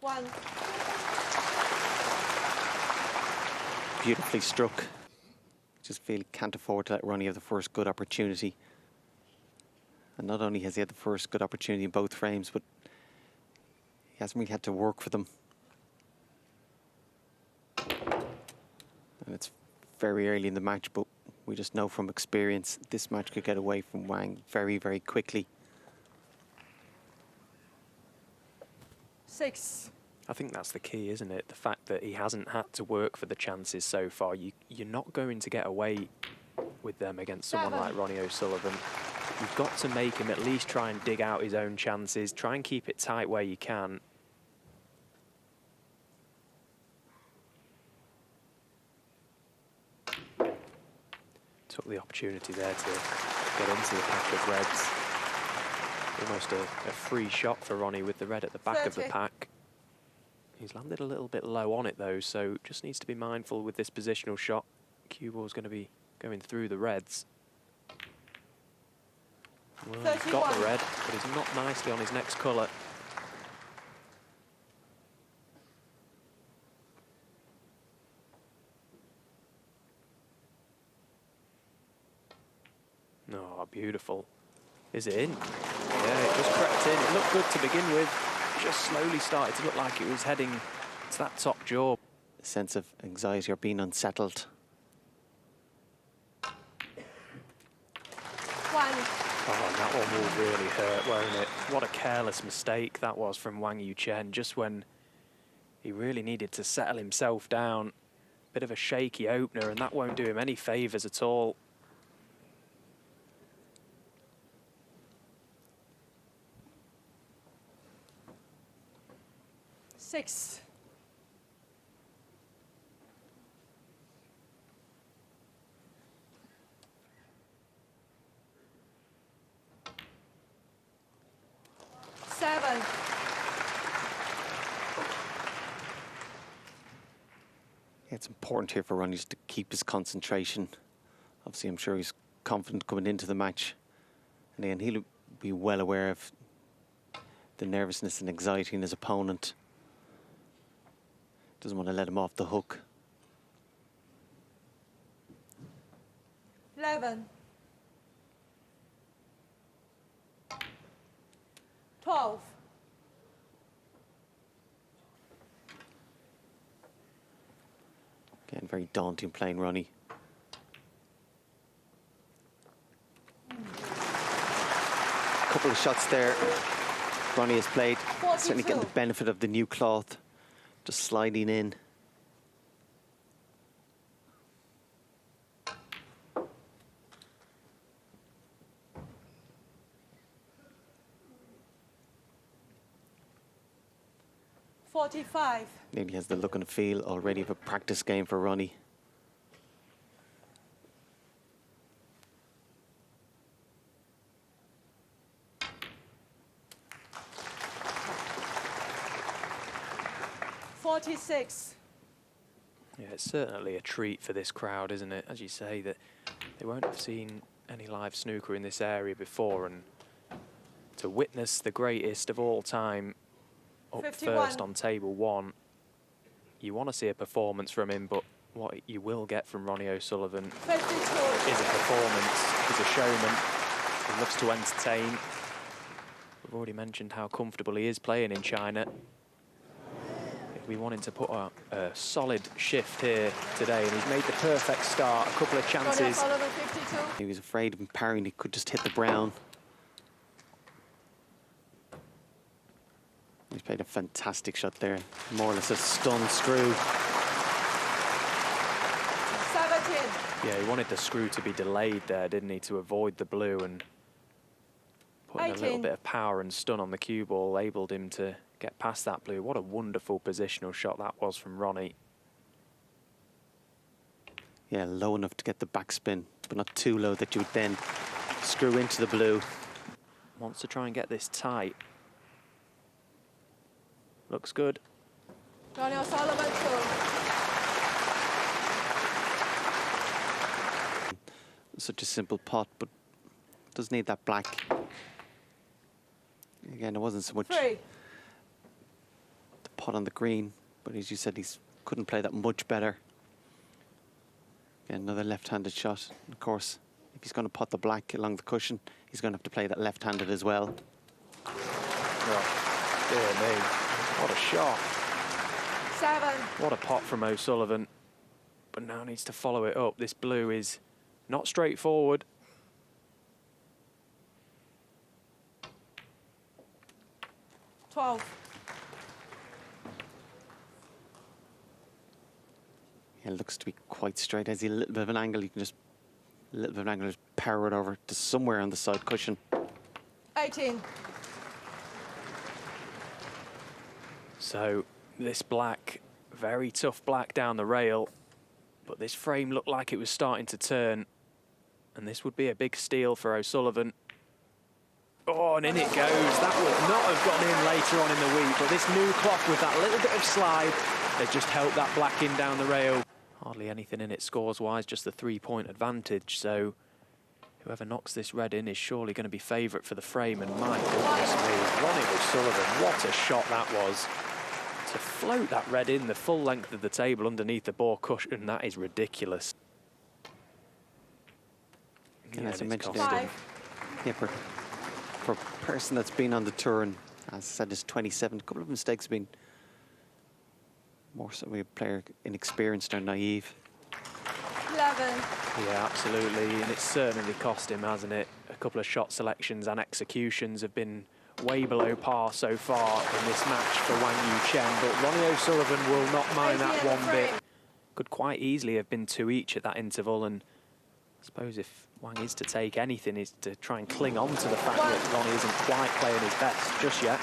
One. Beautifully struck. Just feel he can't afford to let Ronnie have the first good opportunity. And not only has he had the first good opportunity in both frames, but he hasn't really had to work for them. And it's very early in the match, but we just know from experience this match could get away from Wang very, very quickly. 6. I think that's the key, isn't it? The fact that he hasn't had to work for the chances so far. You're not going to get away with them against someone like Ronnie O'Sullivan. You've got to make him at least try and dig out his own chances, try and keep it tight where you can. Took the opportunity there to get into the pack of reds. Almost a free shot for Ronnie with the red at the back of the pack. He's landed a little bit low on it though, so just needs to be mindful with this positional shot. Cue ball's going to be going through the reds. Well, he's got the red, but he's not nicely on his next colour. Oh, beautiful. Is it in? Yeah, it just crept in. It looked good to begin with. Just slowly started to look like it was heading to that top jaw. A sense of anxiety or being unsettled. 1. Oh, and that one will really hurt, won't it? What a careless mistake that was from Wang Yuchen, just when he really needed to settle himself down. Bit of a shaky opener, and that won't do him any favours at all. Six. 7. It's important here for Ronnie to keep his concentration. Obviously, I'm sure he's confident coming into the match. And again, he'll be well aware of the nervousness and anxiety in his opponent. Doesn't want to let him off the hook. 11. 12. Again, very daunting playing Ronnie. A couple of shots there Ronnie has played. 42. Certainly getting the benefit of the new cloth. Just sliding in. $45. Maybe has the look and feel already of a practice game for Ronnie. $46. Yeah, it's certainly a treat for this crowd, isn't it? As you say, that they won't have seen any live snooker in this area before, and to witness the greatest of all time up 51. first on table one, you want to see a performance from him, but what you will get from Ronnie O'Sullivan 52. is a performance. He's a showman. He loves to entertain. We've already mentioned how comfortable he is playing in China. We wanted to put a solid shift here today, and he's made the perfect start. A couple of chances. He was afraid of parrying. He could just hit the brown. He's played a fantastic shot there. More or less a stun screw. 17. Yeah, he wanted the screw to be delayed there, didn't he, to avoid the blue, and putting 18. a little bit of power and stun on the cue ball enabled him to get past that blue. What a wonderful positional shot that was from Ronnie. Yeah, low enough to get the backspin, but not too low that you would then screw into the blue. Wants to try and get this tight. Looks good. Ronnie O'Sullivan, 2. Such a simple pot, but does need that black. Again, it wasn't so much 3. the pot on the green, but as you said, he couldn't play that much better. Again, another left-handed shot. And of course, if he's going to pot the black along the cushion, he's going to have to play that left-handed as well. Oh, dear me. What a shot. 7. What a pot from O'Sullivan. But now needs to follow it up. This blue is not straightforward. $12. Yeah, it looks to be quite straight. Has he a little bit of an angle? You can just power it over to somewhere on the side cushion. 18. So this black, very tough black down the rail, but this frame looked like it was starting to turn, and this would be a big steal for O'Sullivan. Oh, and in it goes. That would not have gone in later on in the week, but this new cloth with that little bit of slide has just helped that black in down the rail. Hardly anything in it scores-wise, just the 3-point advantage, so whoever knocks this red in is surely going to be favourite for the frame, and my goodness me, Ronnie O'Sullivan, what a shot that was. To float that red in the full length of the table underneath the ball cushion, that is ridiculous. And as I mentioned, 5. yeah, for a person that's been on the tour and, as I said, is 27, a couple of mistakes have been more so a player inexperienced or naive. 11. Yeah, absolutely, and it's certainly cost him, hasn't it? A couple of shot selections and executions have been way below par so far in this match for Wang Xi'an, but Ronnie O'Sullivan will not mind that one bit. Could quite easily have been 2 each at that interval, and I suppose if Wang is to take anything, is to try and cling on to the fact that Ronnie isn't quite playing his best just yet.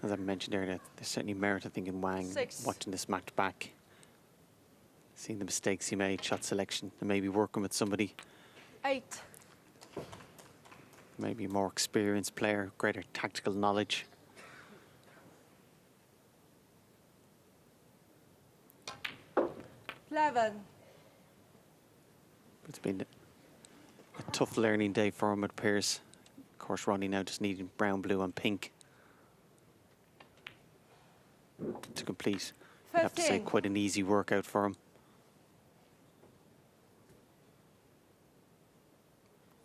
As I mentioned earlier, there's certainly merit, I think, in Wang 6. watching this match back, seeing the mistakes he made, shot selection, and maybe working with somebody, 8. maybe a more experienced player, greater tactical knowledge. $11. It's been a tough learning day for him, it appears. Of course, Ronnie now just needing brown, blue and pink to complete. I have to say, 15. quite an easy workout for him.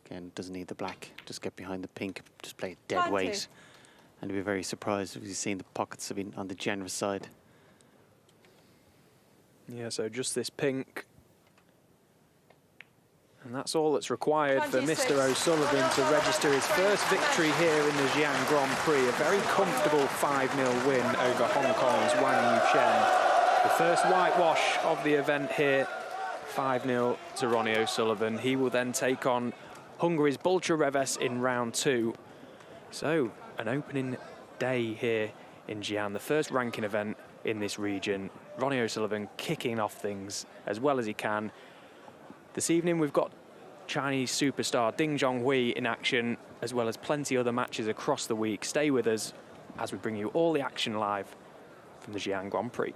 Again, doesn't need the black, just get behind the pink, just play it dead 20. weight. And you'd be very surprised if you've seen the pockets have been on the generous side. Yeah, so just this pink. And that's all that's required 26. for Mr. O'Sullivan to register his first victory here in the Xi'an Grand Prix. A very comfortable 5-0 win over Hong Kong's Wang Xi'an. The first whitewash of the event here, 5-0 to Ronnie O'Sullivan. He will then take on Hungary's Bulcha Reves in round 2. So, an opening day here in Xi'an, the first ranking event in this region. Ronnie O'Sullivan kicking off things as well as he can. This evening we've got Chinese superstar Ding Zhonghui in action, as well as plenty other matches across the week. Stay with us as we bring you all the action live from the Xi'an Grand Prix.